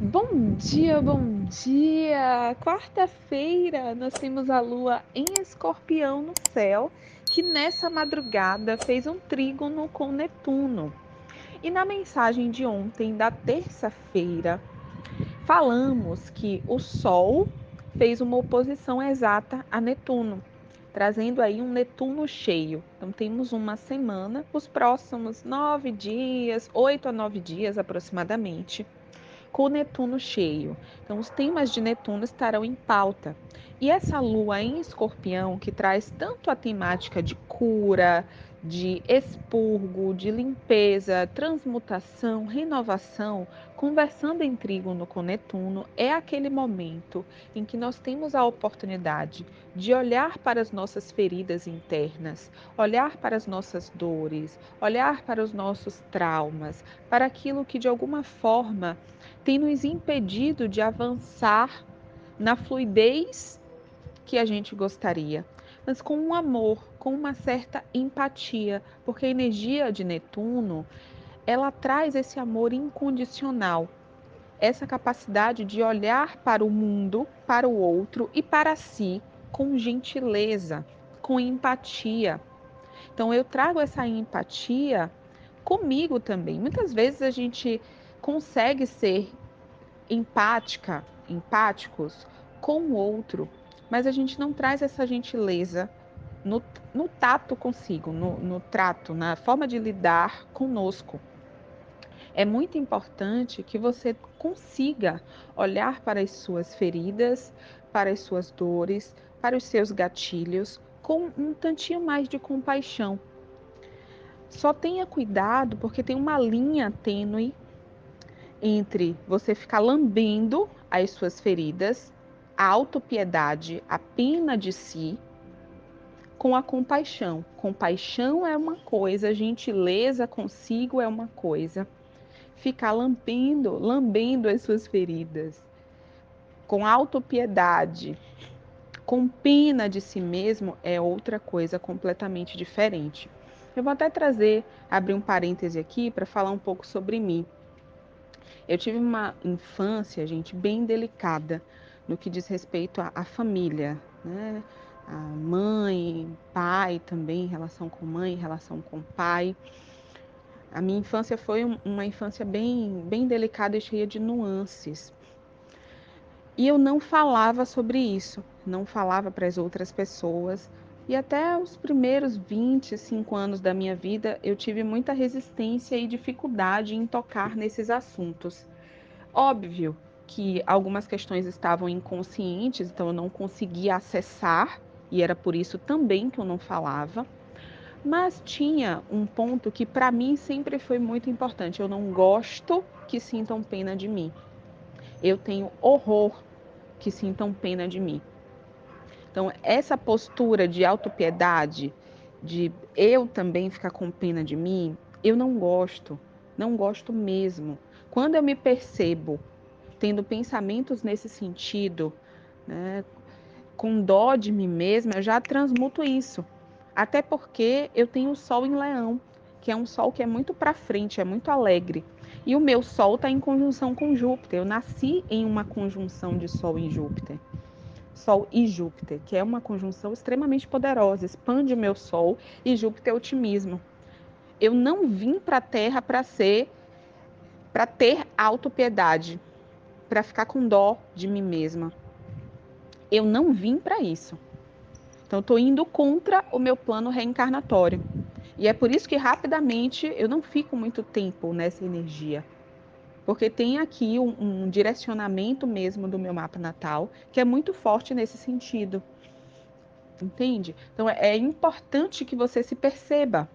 Bom dia, bom dia! Quarta-feira nós temos a lua em Escorpião no céu, que nessa madrugada fez um trígono com Netuno. E na mensagem de ontem, da terça-feira, falamos que o Sol fez uma oposição exata a Netuno, trazendo aí um Netuno cheio. Então temos uma semana, os próximos 9 dias, 8 a 9 dias aproximadamente, com o Netuno cheio. Então, os temas de Netuno estarão em pauta. E essa lua em Escorpião, que traz tanto a temática de cura, de expurgo, de limpeza, transmutação, renovação, conversando em trígono com Netuno, é aquele momento em que nós temos a oportunidade de olhar para as nossas feridas internas, olhar para as nossas dores, olhar para os nossos traumas, para aquilo que de alguma forma tem nos impedido de avançar na fluidez que a gente gostaria, mas com um amor, com uma certa empatia, porque a energia de Netuno, ela traz esse amor incondicional, essa capacidade de olhar para o mundo, para o outro e para si com gentileza, com empatia. Então eu trago essa empatia comigo também. Muitas vezes a gente consegue ser empáticos com o outro, mas a gente não traz essa gentileza no, no tato consigo, no trato, na forma de lidar conosco. É muito importante que você consiga olhar para as suas feridas, para as suas dores, para os seus gatilhos, com um tantinho mais de compaixão. Só tenha cuidado, porque tem uma linha tênue entre você ficar lambendo as suas feridas, a autopiedade, a pena de si, com a compaixão. Compaixão é uma coisa, gentileza consigo é uma coisa. Ficar lambendo as suas feridas, com autopiedade, com pena de si mesmo, é outra coisa completamente diferente. Eu vou até abrir um parêntese aqui para falar um pouco sobre mim. Eu tive uma infância, gente, bem delicada no que diz respeito à família, né? A mãe, pai também, relação com mãe, relação com pai. A minha infância foi uma infância bem delicada e cheia de nuances. E eu não falava sobre isso, não falava para as outras pessoas. E até os primeiros 25 anos da minha vida, eu tive muita resistência e dificuldade em tocar nesses assuntos. Óbvio que algumas questões estavam inconscientes, então eu não conseguia acessar, e era por isso também que eu não falava. Mas tinha um ponto que para mim sempre foi muito importante. Eu não gosto que sintam pena de mim. Eu tenho horror que sintam pena de mim. Então, essa postura de autopiedade, de eu também ficar com pena de mim, eu não gosto mesmo. Quando eu me percebo tendo pensamentos nesse sentido, né, com dó de mim mesma, eu já transmuto isso. Até porque eu tenho o Sol em Leão, que é um Sol que é muito para frente, é muito alegre. E o meu Sol está em conjunção com Júpiter. Eu nasci em uma conjunção de Sol em Júpiter. Sol e Júpiter, que é uma conjunção extremamente poderosa, expande o meu Sol e Júpiter é otimismo. Eu não vim para a Terra para ter autopiedade, para ficar com dó de mim mesma. Eu não vim para isso. Então, estou indo contra o meu plano reencarnatório. E é por isso que rapidamente eu não fico muito tempo nessa energia. Porque tem aqui um direcionamento mesmo do meu mapa natal que é muito forte nesse sentido. Entende? Então, é importante que você se perceba.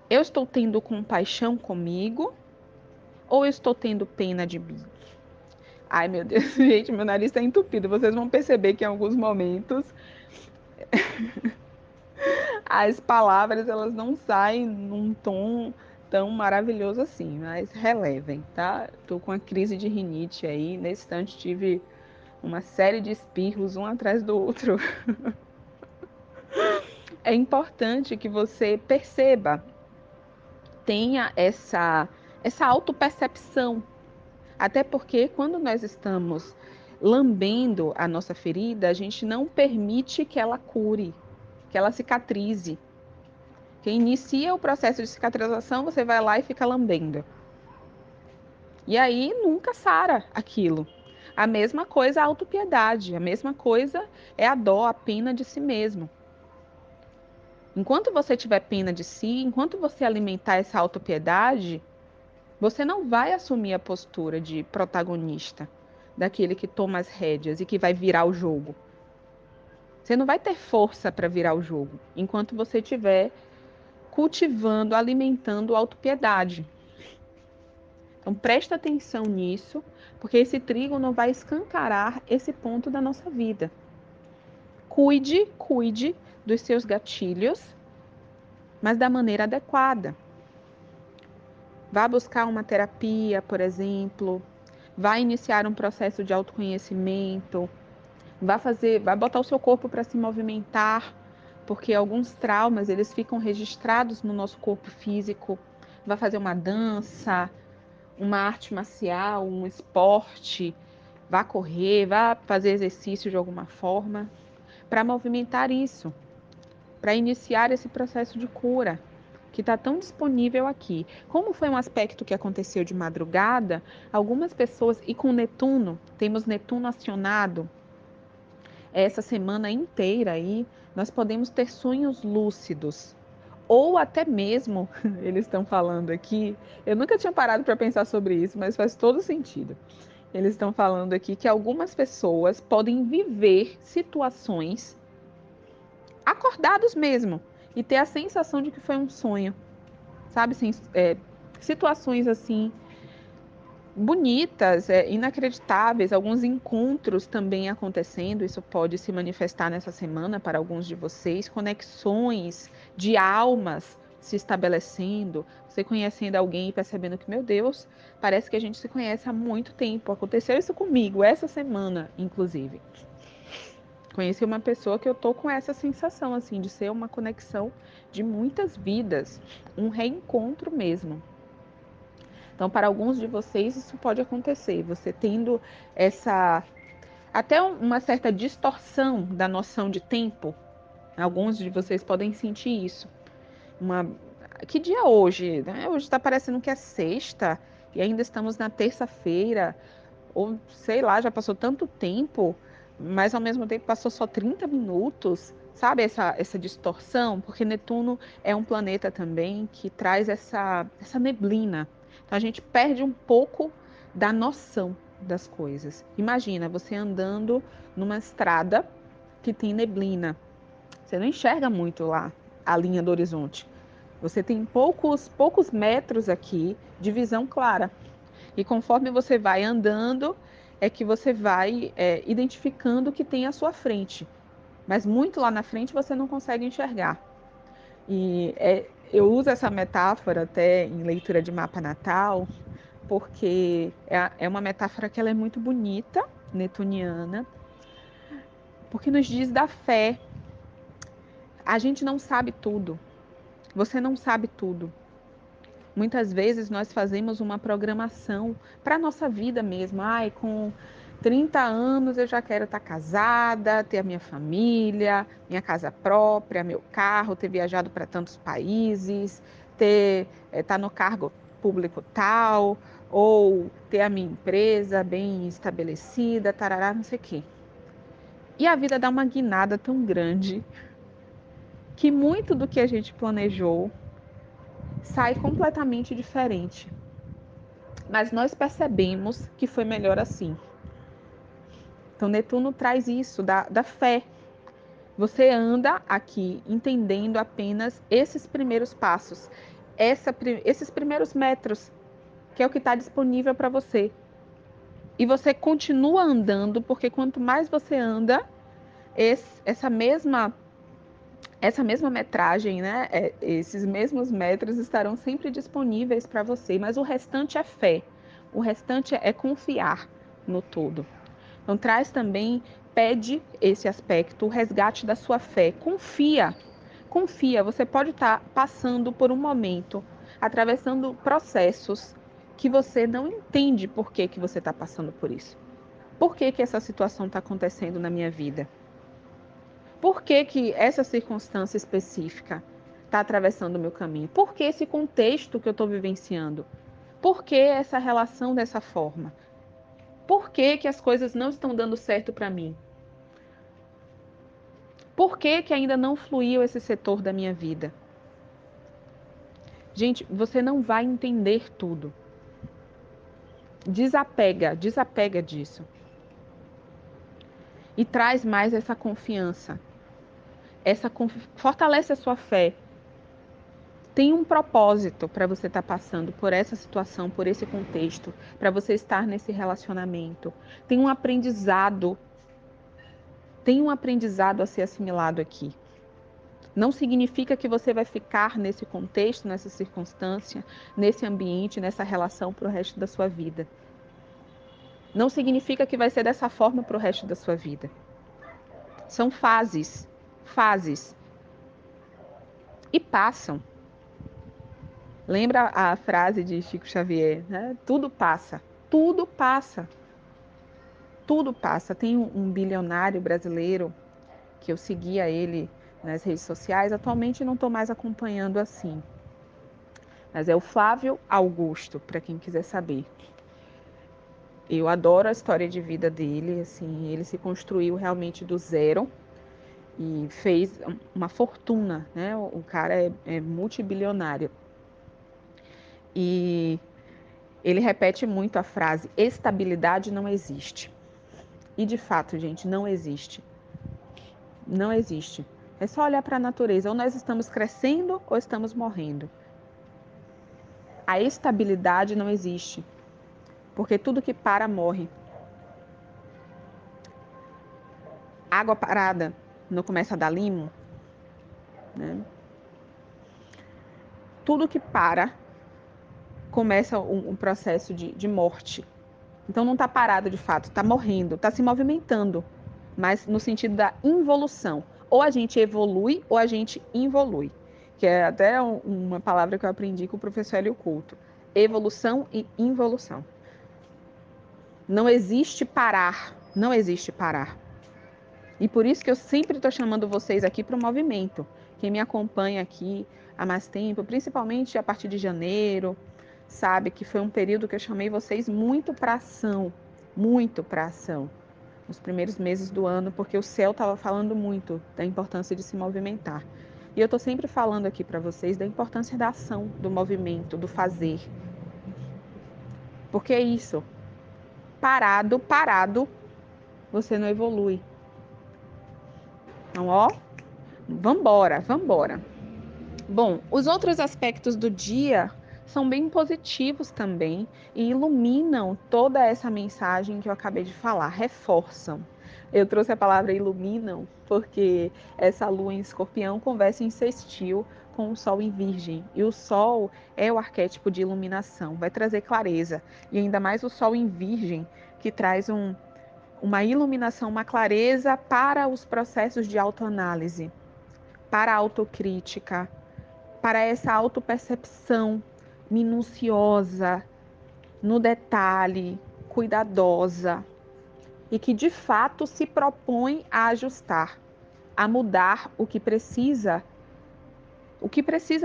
Eu estou tendo compaixão comigo ou eu estou tendo pena de mim? Ai, meu Deus, gente, meu nariz está entupido. Vocês vão perceber que em alguns momentos as palavras elas não saem num tom tão maravilhoso assim, mas relevem, tá? Tô com uma crise de rinite aí. Nesse instante tive uma série de espirros um atrás do outro. É importante que você perceba, tenha essa autopercepção. Até porque quando nós estamos lambendo a nossa ferida, a gente não permite que ela cure, que ela cicatrize. Que inicia o processo de cicatrização, você vai lá e fica lambendo. E aí nunca sara aquilo. A mesma coisa a autopiedade, a mesma coisa é a dó, a pena de si mesmo. Enquanto você tiver pena de si, enquanto você alimentar essa autopiedade, você não vai assumir a postura de protagonista, daquele que toma as rédeas e que vai virar o jogo. Você não vai ter força para virar o jogo, enquanto você estiver cultivando, alimentando a autopiedade. Então presta atenção nisso, porque esse trígono vai escancarar esse ponto da nossa vida. Cuide dos seus gatilhos, mas da maneira adequada. Vá buscar uma terapia, por exemplo, vá iniciar um processo de autoconhecimento, vá botar o seu corpo para se movimentar, porque alguns traumas, eles ficam registrados no nosso corpo físico. Vá fazer uma dança, uma arte marcial, um esporte, vá correr, vá fazer exercício de alguma forma, para movimentar isso, para iniciar esse processo de cura, que está tão disponível aqui. Como foi um aspecto que aconteceu de madrugada, algumas pessoas, e com Netuno, temos Netuno acionado, essa semana inteira aí, nós podemos ter sonhos lúcidos. Ou até mesmo, eles estão falando aqui, eu nunca tinha parado para pensar sobre isso, mas faz todo sentido. Eles estão falando aqui que algumas pessoas podem viver situações acordados mesmo e ter a sensação de que foi um sonho, sabe? Situações assim bonitas, inacreditáveis, alguns encontros também acontecendo. Isso pode se manifestar nessa semana para alguns de vocês, conexões de almas se estabelecendo, você conhecendo alguém e percebendo que, meu Deus, parece que a gente se conhece há muito tempo. Aconteceu isso comigo essa semana, inclusive. Conheci uma pessoa que eu tô com essa sensação assim de ser uma conexão de muitas vidas, um reencontro mesmo. Então, para alguns de vocês, isso pode acontecer, você tendo essa até uma certa distorção da noção de tempo. Alguns de vocês podem sentir isso. Uma... Que dia é hoje? Hoje está parecendo que é sexta e ainda estamos na terça-feira, ou sei lá, já passou tanto tempo, mas ao mesmo tempo passou só 30 minutos. Sabe essa distorção? Porque Netuno é um planeta também que traz essa neblina. Então a gente perde um pouco da noção das coisas. Imagina você andando numa estrada que tem neblina. Você não enxerga muito lá a linha do horizonte. Você tem poucos metros aqui de visão clara. E conforme você vai andando, é que você vai identificando o que tem à sua frente. Mas muito lá na frente você não consegue enxergar. Eu uso essa metáfora até em leitura de mapa natal, porque é uma metáfora que ela é muito bonita, netuniana, porque nos diz da fé. A gente não sabe tudo. Você não sabe tudo. Muitas vezes nós fazemos uma programação para a nossa vida mesmo. Ai, com 30 anos eu já quero estar casada, ter a minha família, minha casa própria, meu carro, ter viajado para tantos países, ter estar no cargo público tal, ou ter a minha empresa bem estabelecida, tarará, não sei o quê. E a vida dá uma guinada tão grande que muito do que a gente planejou sai completamente diferente. Mas nós percebemos que foi melhor assim. Então, Netuno traz isso da fé. Você anda aqui entendendo apenas esses primeiros passos, esses primeiros metros, que é o que está disponível para você. E você continua andando, porque quanto mais você anda, essa mesma metragem, né? Esses mesmos metros estarão sempre disponíveis para você, mas o restante é fé, o restante é confiar no todo. Então, traz também, pede esse aspecto, o resgate da sua fé. Confia. Você pode estar passando por um momento, atravessando processos, que você não entende por que que você está passando por isso. Por que que essa situação está acontecendo na minha vida? Por que que essa circunstância específica está atravessando o meu caminho? Por que esse contexto que eu estou vivenciando? Por que essa relação dessa forma? Por que que as coisas não estão dando certo para mim? Por que que ainda não fluiu esse setor da minha vida? Gente, você não vai entender tudo. Desapega disso. E traz mais essa confiança. Fortalece a sua fé. Tem um propósito para você estar passando por essa situação, por esse contexto, para você estar nesse relacionamento. Tem um aprendizado a ser assimilado aqui. Não significa que você vai ficar nesse contexto, nessa circunstância, nesse ambiente, nessa relação para o resto da sua vida. Não significa que vai ser dessa forma para o resto da sua vida. São fases, fases. E passam. Lembra a frase de Chico Xavier, né? Tudo passa, tudo passa, tudo passa. Tem um bilionário brasileiro que eu seguia ele nas redes sociais, atualmente não estou mais acompanhando assim. Mas é o Flávio Augusto, para quem quiser saber. Eu adoro a história de vida dele, assim, ele se construiu realmente do zero e fez uma fortuna, né? O cara é multibilionário. E ele repete muito a frase: estabilidade não existe. E de fato, gente, não existe. Não existe. É só olhar para a natureza. Ou nós estamos crescendo ou estamos morrendo. A estabilidade não existe. Porque tudo que para morre. Água parada não começa a dar limo, né? Tudo que para começa um processo de morte. Então não está parado de fato, está morrendo, está se movimentando, mas no sentido da involução. Ou a gente evolui ou a gente involui, que é até uma palavra que eu aprendi com o professor Hélio Couto. Evolução e involução. Não existe parar, não existe parar. E por isso que eu sempre estou chamando vocês aqui para o movimento. Quem me acompanha aqui há mais tempo, principalmente a partir de janeiro, sabe que foi um período que eu chamei vocês muito para ação, nos primeiros meses do ano, porque o céu estava falando muito da importância de se movimentar. E eu estou sempre falando aqui para vocês da importância da ação, do movimento, do fazer. Porque é isso. Parado, você não evolui. Então, ó, vambora. Bom, os outros aspectos do dia são bem positivos também e iluminam toda essa mensagem que eu acabei de falar, reforçam. Eu trouxe a palavra iluminam porque essa lua em Escorpião conversa em sextil com o Sol em Virgem. E o Sol é o arquétipo de iluminação, vai trazer clareza. E ainda mais o Sol em Virgem, que traz uma iluminação, uma clareza para os processos de autoanálise, para a autocrítica, para essa autopercepção minuciosa, no detalhe, cuidadosa e que de fato se propõe a ajustar, a mudar o que precisa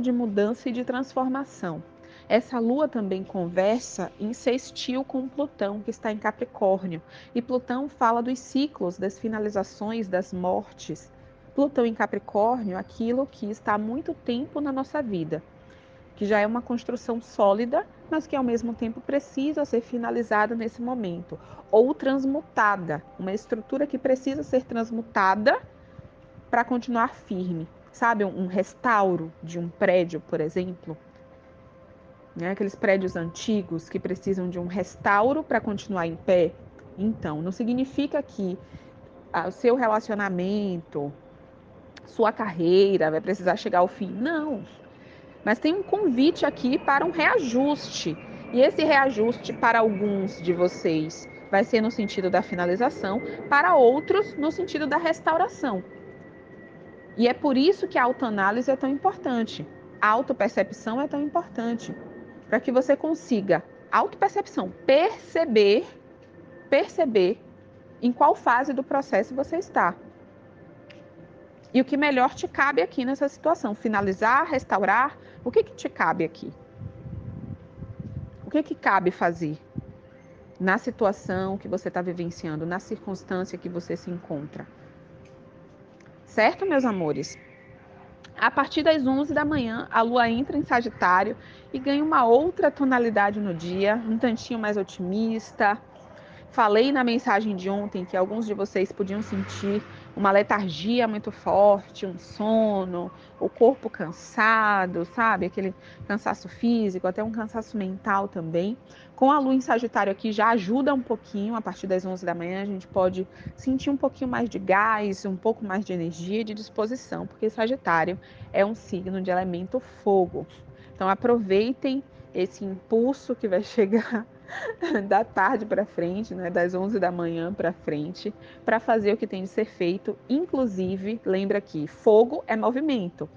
de mudança e de transformação. Essa lua também conversa em sextil com Plutão, que está em Capricórnio, e Plutão fala dos ciclos, das finalizações, das mortes. Plutão em Capricórnio, aquilo que está há muito tempo na nossa vida, que já é uma construção sólida, mas que ao mesmo tempo precisa ser finalizada nesse momento, ou transmutada, uma estrutura que precisa ser transmutada para continuar firme. Sabe, um restauro de um prédio, por exemplo, né? Aqueles prédios antigos que precisam de um restauro para continuar em pé. Então, não significa que o seu relacionamento, sua carreira vai precisar chegar ao fim. Não, mas tem um convite aqui para um reajuste. E esse reajuste, para alguns de vocês, vai ser no sentido da finalização, para outros, no sentido da restauração. E é por isso que a autoanálise é tão importante. A autopercepção é tão importante. Para que você consiga Autopercepção, perceber em qual fase do processo você está. E o que melhor te cabe aqui nessa situação? Finalizar, restaurar? O que te cabe aqui? O que cabe fazer na situação que você está vivenciando, na circunstância que você se encontra? Certo, meus amores? A partir das 11 da manhã, a Lua entra em Sagitário e ganha uma outra tonalidade no dia, um tantinho mais otimista. Falei na mensagem de ontem que alguns de vocês podiam sentir uma letargia muito forte, um sono, o corpo cansado, sabe? Aquele cansaço físico, até um cansaço mental também. Com a Lua em Sagitário aqui já ajuda um pouquinho, a partir das 11 da manhã a gente pode sentir um pouquinho mais de gás, um pouco mais de energia e de disposição, porque Sagitário é um signo de elemento fogo. Então aproveitem esse impulso que vai chegar da tarde para frente, né, das 11 da manhã para frente, para fazer o que tem de ser feito. Inclusive, lembra que fogo é movimento.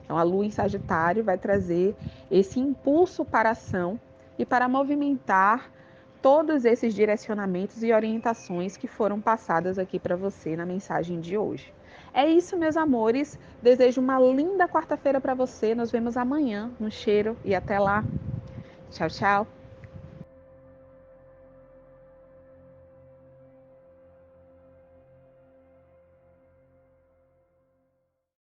Então, a Lua em Sagitário vai trazer esse impulso para a ação e para movimentar todos esses direcionamentos e orientações que foram passadas aqui para você na mensagem de hoje. É isso, meus amores. Desejo uma linda quarta-feira para você. Nos vemos amanhã. Um cheiro e até lá. Tchau, tchau.